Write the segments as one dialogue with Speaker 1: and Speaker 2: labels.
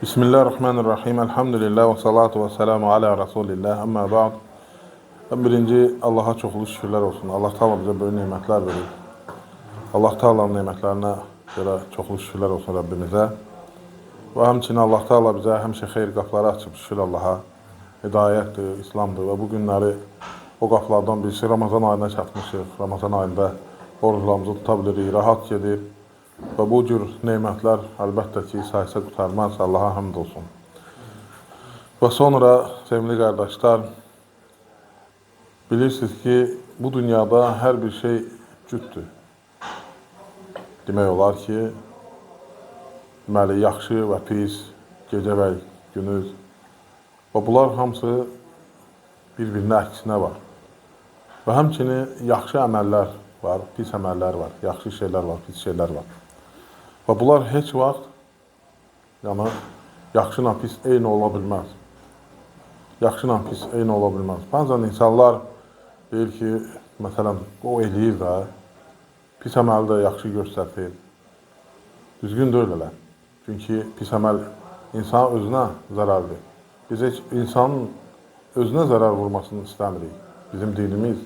Speaker 1: Bismillahirrahmanirrahim. Elhamdülillah və salatu və selamu alə Rasulillah. Əmmə ba'd. Birinci, Allaha çoxlu şükürlər olsun. Allah Teala bizə böyük nemətlər verir. Allah Teala'nın nemətlərinə görə çoxlu şükürlər olsun Rəbbimizə. Və həmçinin Allah Teala bizə həmişə xeyir qapıları açıb, şükür Allaha. Hidayətdir, İslamdır və bu günləri o qapılardan birisi Ramazan ayına çatmışıq. Ramazan ayında oruclarımızı tuta bilirik, rahat gedir. Və bu cür nemətlər əlbəttə ki, sayısa qutarmaz, Allaha həmd olsun. Və sonra, sevimli qardaşlar, bilirsiniz ki, bu dünyada hər bir şey cüddür. Demək olar ki, deməli, yaxşı və pis, gecə və günüz və bunlar hamısı bir-birinin əksinə var. Və həmçinin yaxşı əməllər var, pis əməllər var, yaxşı şeylər var, pis şeylər var. Və bunlar heç vaxt, yəni, yaxşı ilə pis eyni ola bilməz. Yaxşı ilə pis eyni ola bilməz. Bəzən insanlar deyir ki, məsələn, o eləyir də, pis əməli də yaxşı göstərir. Düzgün deyil elə. Çünki pis əməl insan özünə zərərdir. Biz heç insanın özünə zərər vurmasını istəmirik. Bizim dinimiz.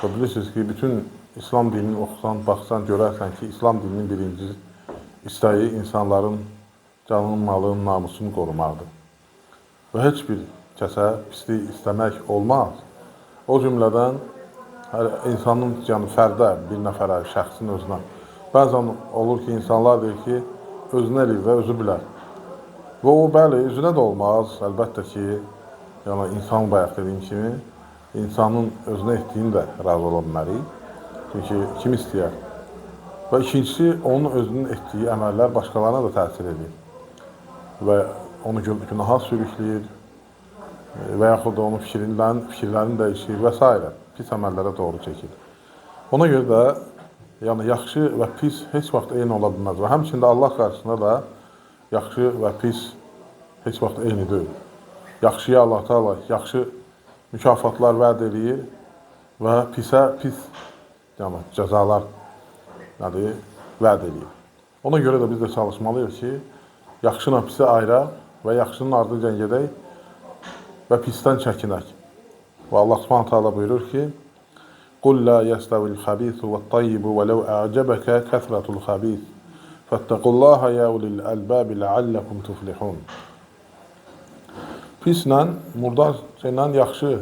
Speaker 1: Və bilirsiniz ki, bütün İslam dinini oxusan, baxsan, görərsən ki, İslam dininin birinci istəyi insanların canının, malının, namusunu qorumaqdır. Və heç bir kəsə pislik istəmək olmaz. O cümlədən insanın, yəni fərdə, bir nəfərə, şəxsin özünə. Bəzən olur ki, insanlar deyir ki, özünə eləyir və özü bilər. Və o, bəli, üzünə də olmaz. Əlbəttə ki, yəni insan bayaq dediyim kimi, insanın özünə etdiyini də razı ola bilmərik. Çünki kim istəyər? Və ikincisi, onun özünün etdiyi əməllər başqalarına da təsir edir. Və onu günaha sürükləyir və yaxud da onun fikirlərini dəyişir və s. Pis əməllərə doğru çəkir. Ona görə də yəni, yaxşı və pis heç vaxt eyni ola bilməz. Və həmçində Allah qarşısında da yaxşı və pis heç vaxt eyni deyil. Yaxşıya Allah Teala yaxşı mükafatlar vəd edir və pisə pis yəni, cəzalar vəd edir. Ona görə də biz də çalışmalıyıq ki, yaxşına pisi ayıraq və yaxşının ardınca gedək və pisdən çəkinək. Və Allah Subhanahu Taala buyurur ki, قُلْ لَا يَسْتَوِ الْخَبِيثُ وَالطَّيِّبُ وَلَوْ أَعْجَبَكَ كَثْرَةُ الْخَبِيثِ فَاتَّقُوا اللَّهَ يَا أُولِي الْأَلْبَابِ لَعَلَّكُمْ تُفْلِحُونَ. Pislə, murdar şeylə yaxşı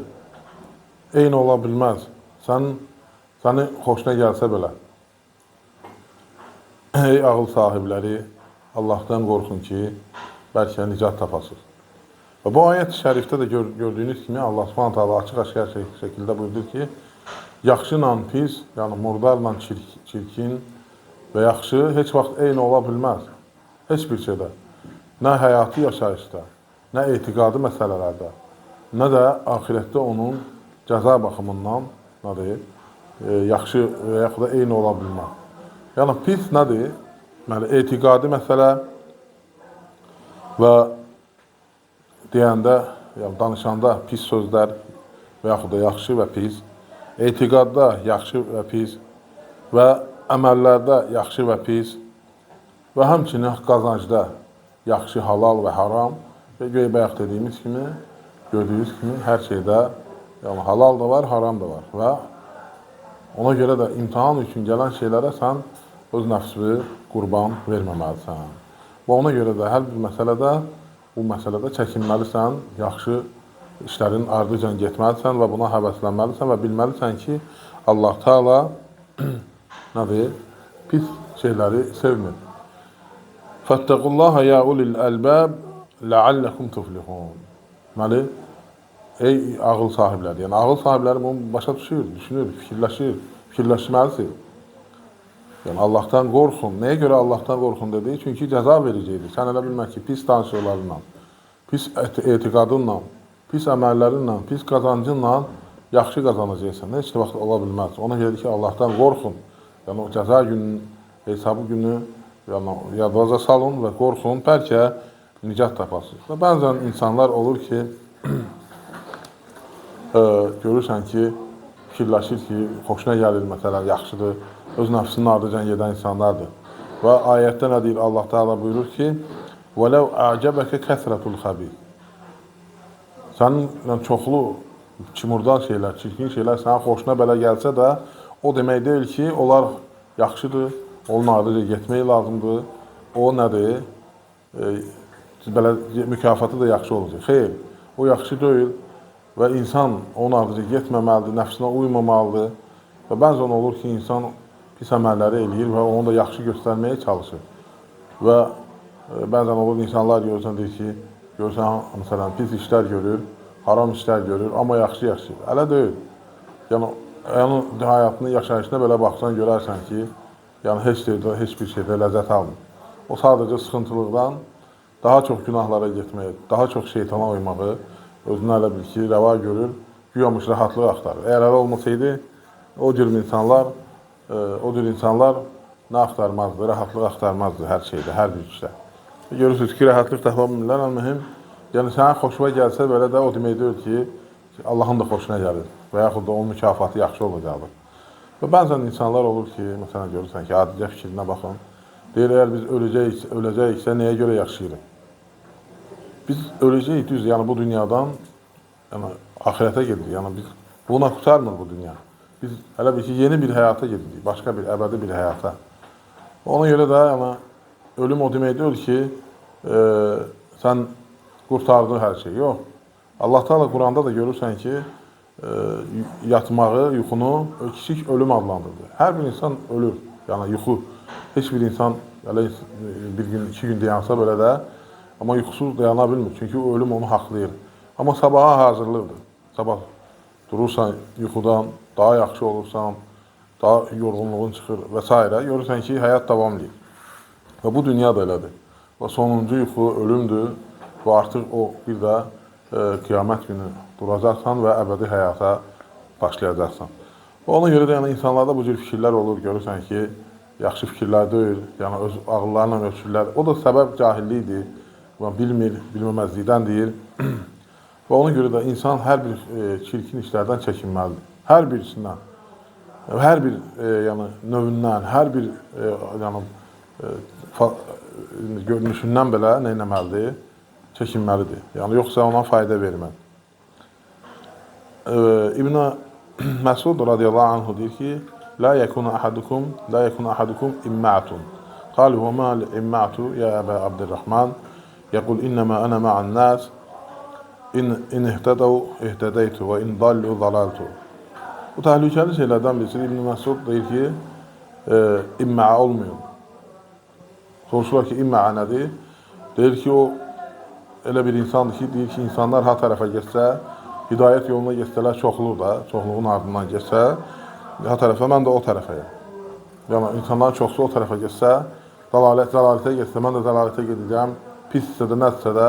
Speaker 1: eyni ola bilməz. Səni xoşuna gəlsə belə. Ey ağıl sahibləri, Allahdan qorxun ki, bəlkə nicat tapasınız. Və bu ayət-i şərifdə də gördüyünüz kimi Allah Subhanahu Taala açıq-aşkar şəkildə buyurdur ki, yaxşı ilə pis, yəni murdarla çirkin və yaxşı heç vaxt eyni ola bilməz. Heç bir şeydə. Nə həyatı yaşayışda, nə etiqadi məsələlərdə, nə də axirətdə onun cəza baxımından yaxşı və yaxud da eyni ola bilməz. Yəni, pis nədir? Etiqadi məsələ və deyəndə, yəni, danışanda pis sözlər və yaxud da yaxşı və pis, etiqadda yaxşı və pis və əməllərdə yaxşı və pis və həmçinin qazancda yaxşı, halal və haram və bayaq dediyimiz kimi, gördüyünüz kimi hər şeydə yəni, halal da var, haram da var və ona görə də imtihan üçün gələn şeylərə sən öz nəfsini qurban verməməlisən. Və ona görə də hər bir məsələdə, bu məsələdə çəkinməlisən, yaxşı işlərin ardıca getməlisən və buna həvəslənməlisən və bilməlisən ki, Allah Teala nədir? Pis şeyləri sevmir. Fəttəqullaha ya ulil əlbəb ləalləkum tuflihun. Deməli, ey ağıl sahibləri, yəni ağıl sahibləri bunu başa düşür, düşünür, fikirləşməlidir. Yəni, Allahdan qorxun. Nəyə görə Allahdan qorxun dediyi? Çünki cəza verəcəkdir. Sən elə bilmək ki, pis danışıqlarınla, pis etiqadınla, pis əməllərinlə, pis qazancınla yaxşı qazanacaqsan. Heç vaxt ola bilməz. Ona görə ki, Allahdan qorxun. Yəni, o cəza günün, hesabı günü yəni, yadınıza salın və qorxun, bəlkə nicat tapasınız. Və bəzən insanlar olur ki, görürsən ki, fikirləşir ki, xoşuna gəlir, məsələn, yaxşıdır, öz nəfsinin ardıcan gedən insanlardır. Və ayətdə nə deyir? Allah Teala buyurur ki, وَلَوْ أَعْجَبَكَ كَثْرَةُ الْخَبِيثِ. Sənin çoxlu çimurdan şeylər, çirkin şeylər sənin xoşuna belə gəlsə də, o demək deyil ki, onlar yaxşıdır, onun ardıca getmək lazımdır. O nədir? Belə mükafatı da yaxşı olacaq. Xeyr, o yaxşı deyil və insan onun ardıca getməməlidir, nəfsinə uymamalıdır. Və bəzən olur ki, insan pis əməlləri eləyir və onu da yaxşı göstərməyə çalışır. Və bəzən olur, insanlar görürsən, deyir ki, görürsən, məsələn, pis işlər görür, haram işlər görür, amma yaxşı yaşayır. Elə deyil. Yəni, həyatını, yaşayışına belə baxsan, görərsən ki, yəni, heç bir şeydə ləzzət almır. O sadəcə sıxıntılıqdan daha çox günahlara getməyə, daha çox şeytana uymağı özünə elə bil ki, rəva görür, güyamış rahatlıq axtarır. Əgər elə olmasaydı, o cür insanlar nə axtarmazdı, rahatlıq axtarmazdı hər şeydə, hər bir işdə. Görürsünüz ki, rahatlıq tapa bilmirlər, amma mühüm, yəni sənin xoşuna gəlsə belə də o demək deyil ki, Allahın da xoşuna gəlir və yaxud da onun mükafatı yaxşı olacaqdır. Və bəzən insanlar olur ki, məsələn görürsən ki, adicə fikrinə baxın, deyir, əgər biz öləcəksə, nəyə görə yaşayırıq? Biz öləcəyik düz, yəni bu dünyadan axirətə gedirik, yəni biz buna qutarmır bu dünya. Biz elə bir ki, yeni bir həyata gedirik, başqa bir, əbədi bir həyata. Ona görə də ölüm o demək deyil ki, sən qurtardın hər şey. Yox. Allah Teala Quranda da görürsən ki, yatmağı, yuxunu kiçik ölüm adlandırdı. Hər bir insan ölür, yəni yuxu. Heç bir insan bir gün, 2 gün dayansa belə də, amma yuxusuz dayana bilmir. Çünki ölüm onu haqlayır. Amma sabaha hazırlıqdır. Sabah durursan yuxudan, daha yaxşı olursan, daha yorğunluğun çıxır və s. Görürsən ki, həyat davam edir. Və bu dünya da elədir. Və sonuncu yuxu ölümdür və artıq o bir də qiyamət günü duracaqsan və əbədi həyata başlayacaqsan. Ona görə də insanlarda bu cür fikirlər olur. Görürsən ki, yaxşı fikirlər deyil, yəni öz ağıllarla ölçürlər. O da səbəb cahillikdir, bilmir, bilməməzlikdən deyir. Və ona görə də insan hər bir çirkin işlərdən çəkinməlidir. Hər birisindən, hər bir növündən, hər bir görünüşündən belə nə etməlidir? Çəkinməlidir. Yəni, yoxsa ona fayda verməz. İbn Məsud radiyallahu anhu deyir ki, La yekun ahadukum imma'atun. Qalu və ma'l imma'atu ya Əbə Abdurrahman. Yəqul innəmə ənə ma'an nas. İn ihtədəv ihtədəytu və in dallu dalaltu. Bu təhlükəli şeylərdən birisi İbn Məsud deyir ki, imma'a olmuyor. Soruşurlar ki, imma'a nədir? Deyir ki, o elə bir insandır ki, deyir ki, insanlar ha tərəfə getsə, hidayət yoluna getsələr çoxluq da, çoxluğun ardından getsə, ha tərəfə, mən də o tərəfəyəm. Yəni, insanların çoxsu o tərəfə getsə, zəlalətə getsə, mən də zəlalətə gedəcəm, pis hissə də, nədirsə də,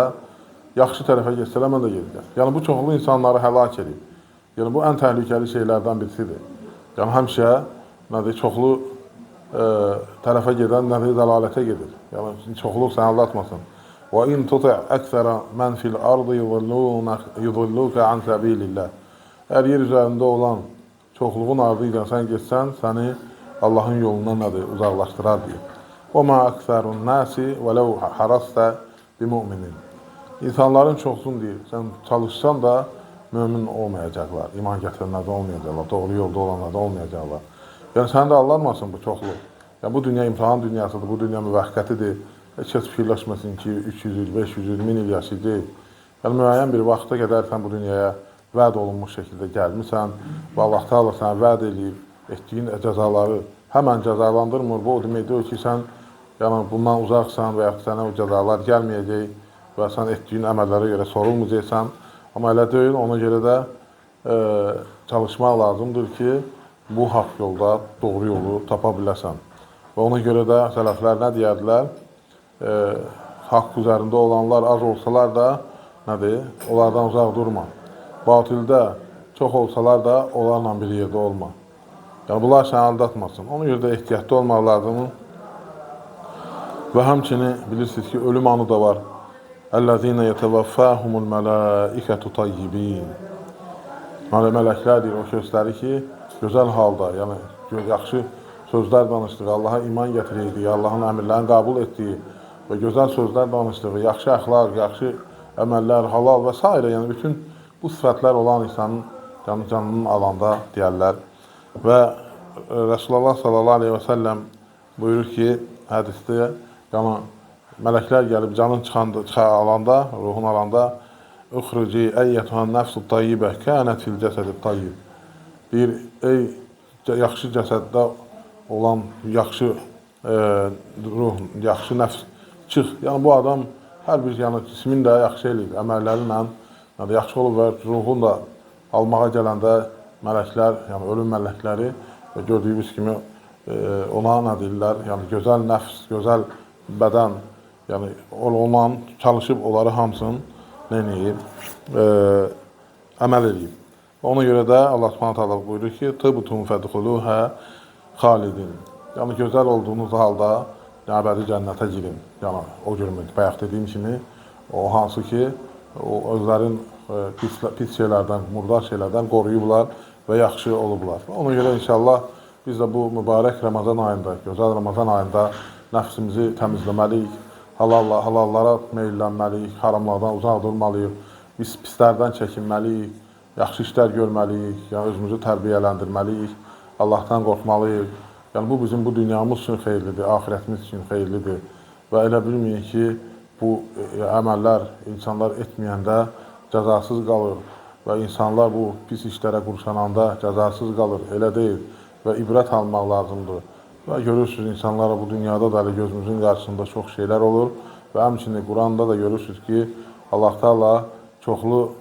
Speaker 1: yaxşı tərəfə getsələr, mən də gedəcəm. Yəni, bu çoxlu insanları həlak edir. Yəni, bu ən təhlükəli şeylərdən birisidir. Yəni, həmişə çoxlu tərəfə gedən zəlalətə gedir. Yəni, çoxluq səni aldatmasın. وَاِنْ تُطِعْ أَكْثَرَ مَنْ فِي الْأَرْضِ يُضِلُّكَ عَنْ سَبِيلِ اللّٰهِ. Əgər yer üzərində olan çoxluğun ardıyla sən getsən, səni Allahın yolundan uzaqlaşdırar deyir. وَمَا أَكْثَرُ النَّاسِ وَلَوْ حَرَسْتَ بِمُؤْمِنٍ. İnsanların çoxsun deyir, sən çalışsan da mömin olmayacaqlar, iman gətirənlərdə olmayacaqlar, doğru yolda olanlarda olmayacaqlar. Yəni, sən də allanmasın bu çoxluq. Yəni, bu dünya imtihan dünyasıdır, bu dünya müvəqqətidir. Heç kəs fikirləşməsin ki, 300 il, 500 il, 1000 il yaşayacaq. Yəni, müəyyən bir vaxta qədər sən bu dünyaya vəd olunmuş şəkildə gəlmirsən və Allah Teala sənə vəd eləyib, etdiyin cəzaları həmən cəzalandırmır. Bu, o demək deyil ki, sən bundan uzaqsan və yaxud sənə o cəzalar gəlməyəcək və sən etdiyin əməllərə görə sorulmayacaqsan. Amma elə deyil, ona görə də çalışmaq lazımdır ki, bu haqq yolda doğru yolu tapa biləsən. Və ona görə də sələflər nə deyərdilər? Haqq üzərində olanlar az olsalar da, onlardan uzaq durma. Batildə çox olsalar da, onlarla bir yerdə olma. Yəni, bunlar səni aldatmasın. Ona görə də ehtiyatlı olmaq lazımdır. Və həmçinin bilirsiniz ki, ölüm anı da var. Əl-ləzīnə yətəvəffəhumul mələikətü tayyibin. Mələklər deyir o sözləri ki, gözəl halda, yəni yaxşı sözlər danışdığı, Allaha iman gətirəydik, Allahın əmirlərini qəbul etdiyi və gözəl sözlər danışdığı, yaxşı əxlaq, yaxşı əməllər, halal və s. Yəni bütün bu sifətlər olan insanın canının alanda deyərlər. Və Resulullah sallallahu aleyhi və səlləm buyurur ki, hədisdə, yəni mələklər gəlib canın alanda, ruhun alanda, "Uxruci əyyətuhan nəfsu tayyibə kənət fil cəsədi tayyib." Deyir, ey yaxşı cəsəddə olan yaxşı ruh, yaxşı nəfs çıx. Yəni bu adam hər bir cismin də yaxşı eləyib, əməlləri ilə yaxşı olub və ruhun da almağa gələndə mələklər, yəni ölüm mələkləri və gördüyümüz kimi ona nə deyirlər, yəni gözəl nəfs, gözəl bədən, yəni onunla çalışıb onları hamısını neyib, əməl edib. Ona görə də Allah Subhanahu taala buyurur ki, "Tıbtum fədxuluhə xalidin." Yəni gözəl olduğunuz halda əbədi cənnətə girin. Yəni o görmür. Bayaq dediyim kimi, o hansı ki, o özlərin pis şeylərdən, murdar şeylərdən qoruyublar və yaxşı olublar. Ona görə inşallah biz də bu mübarək Ramazan ayında, gözəl Ramazan ayında nəfsimizi təmizləməliyik, halallara meyllənməliyik, haramlardan uzaq durmalıyıq, pislərdən çəkinməliyik, yaxşı işlər görməliyik, yəni özümüzü tərbiyələndirməliyik, Allahdan qorxmalıyıq. Yəni bu bizim bu dünyamız üçün xeyirlidir, ahirətimiz üçün xeyirlidir və elə bilməyin ki, bu əməllər insanlar etməyəndə cəzasız qalır və insanlar bu pis işlərə qurşananda cəzasız qalır, elə deyil və ibrət almaq lazımdır. Və görürsünüz, insanlara bu dünyada da gözümüzün qarşısında çox şeylər olur və həmçinin Quranda da görürsünüz ki, Allah Teala çoxlu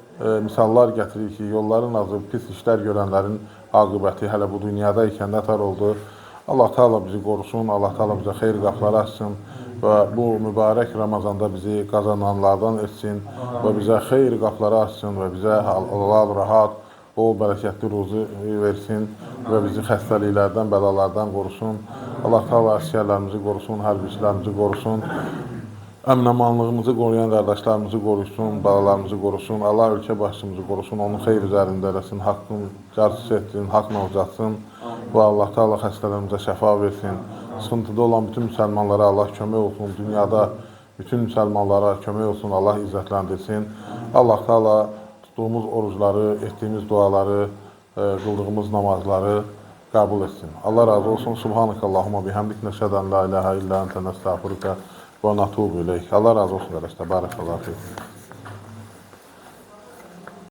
Speaker 1: misallar gətirir ki, yolların azı pis işlər görənlərin aqibəti hələ bu dünyada ikən nətər oldu. Allah Teala bizi qorusun, Allah Teala bizə xeyir qapıları açsın və bu mübarək Ramazanda bizi qazananlardan etsin və bizə xeyir qapıları açsın və bizə halal, rahat, bol bərəkətli ruzu versin və bizi xəstəliklərdən, bəlalardan qorusun. Allah Teala əsgərlərimizi qorusun, hərbiçilərimizi qorusun. Əmin-amanlığımızı qoruyan qardaşlarımızı qorusun, balalarımızı qorusun. Allah ölkə başçımızı qorusun, onun xeyr üzərində eləsin, haqqını cərsiz etsin, haqla uzatsın. Və Allah Teala xəstələrimizə şəfa versin. Sıxıntıda olan bütün müsəlmanlara Allah kömək olsun. Dünyada bütün müsəlmanlara kömək olsun, Allah izzətləndirsin. Allah Teala tutduğumuz orucları, etdiyimiz duaları, qıldığımız namazları qəbul etsin. Allah razı olsun. Subhanakallahumma bihamdik nəşhədu an la ilaha illa ente nəstəğfiruka və natubu ileyk. Allah razı olsun qardaşlar. Barakallahu fik.